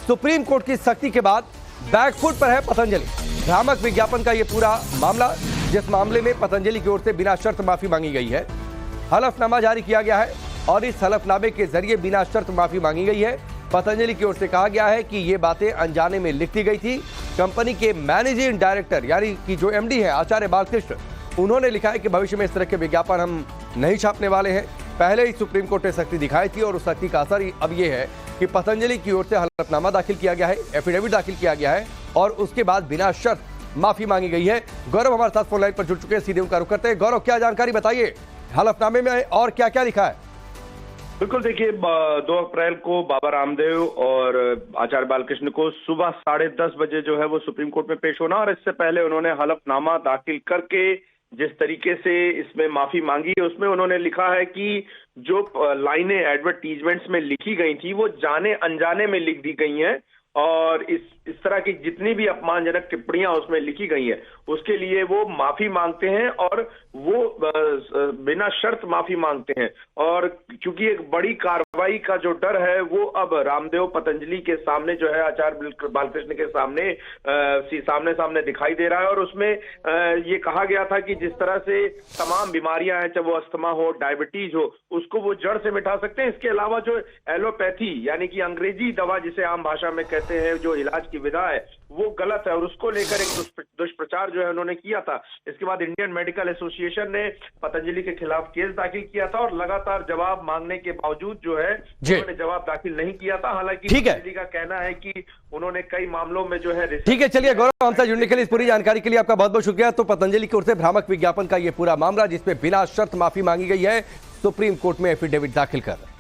Supreme court की सख्ती के बाद बैकफुट पर है पतंजलि। भ्रामक विज्ञापन का यह पूरा मामला, जिस मामले में पतंजलि की ओर से बिना शर्त माफी मांगी गई है। हलफनामा जारी किया गया है और इस हलफनामे के जरिए बिना शर्त माफी मांगी गई है। पतंजलि की ओर से कहा गया है कि ये बातें अनजाने में लिख दी गई थी। कंपनी के मैनेजिंग डायरेक्टर यानी कि जो एमडी है आचार्य बालकृष्ण, उन्होंने लिखा है कि भविष्य में इस तरह के विज्ञापन हम नहीं छापने वाले हैं। पहले ही सुप्रीम कोर्ट ने सख्ती दिखाई थी और उस सख्ती का असर अब यह है कि पतंजलि की ओर से हलफनामा दाखिल किया गया है, एफिडेविट दाखिल किया गया है और उसके बाद बिना शर्त माफी मांगी गई है। गौरव हमारे साथ फोन लाइन पर जुड़ चुके हैं, सीधे उनका रुख करते हैं। गौरव, क्या जानकारी बताइए, हलफनामे में और क्या क्या लिखा है? बिल्कुल, देखिए 2 अप्रैल को बाबा रामदेव और आचार्य बालकृष्ण को सुबह 10:30 बजे जो है वो सुप्रीम कोर्ट में पेश होना, और इससे पहले उन्होंने हलफनामा दाखिल करके जिस तरीके से इसमें माफी मांगी है उसमें उन्होंने लिखा है कि जो लाइनें एडवर्टीजमेंट्स में लिखी गई थी वो जाने अनजाने में लिख दी गई हैं और इस तरह की जितनी भी अपमानजनक टिप्पणियां उसमें लिखी गई हैं उसके लिए वो माफी मांगते हैं और वो बिना शर्त माफी मांगते हैं। और क्योंकि एक बड़ी कार्रवाई का जो डर है वो अब रामदेव पतंजलि के सामने जो है आचार्य बालकृष्ण के सामने सामने दिखाई दे रहा है। और उसमें ये कहा गया था कि जिस तरह से तमाम बीमारियां हैं, चाहे वो अस्थमा हो, डायबिटीज हो, उसको वो जड़ से मिटा सकते हैं। इसके अलावा जो एलोपैथी यानी कि अंग्रेजी दवा जिसे आम भाषा में कहते हैं, जो इलाज की विधा है वो गलत है और उसको लेकर एक दुष्प्रचार जो है उन्होंने किया था। इसके बाद इंडियन मेडिकल एसोसिएशन ने पतंजलि के खिलाफ केस दाखिल किया था और लगातार जवाब मांगने के बावजूद जो है उन्होंने जवाब दाखिल नहीं किया था। हालांकि पतंजलि का कहना है कि उन्होंने कई मामलों में जो है। ठीक है, चलिए गौरव, हमसे जुड़ने के लिए इस पूरी जानकारी के लिए आपका बहुत बहुत शुक्रिया। तो पतंजलि की ओर से भ्रामक विज्ञापन का यह पूरा मामला, जिसमें बिना शर्त माफी मांगी गई है, सुप्रीम कोर्ट में एफिडेविट दाखिल कर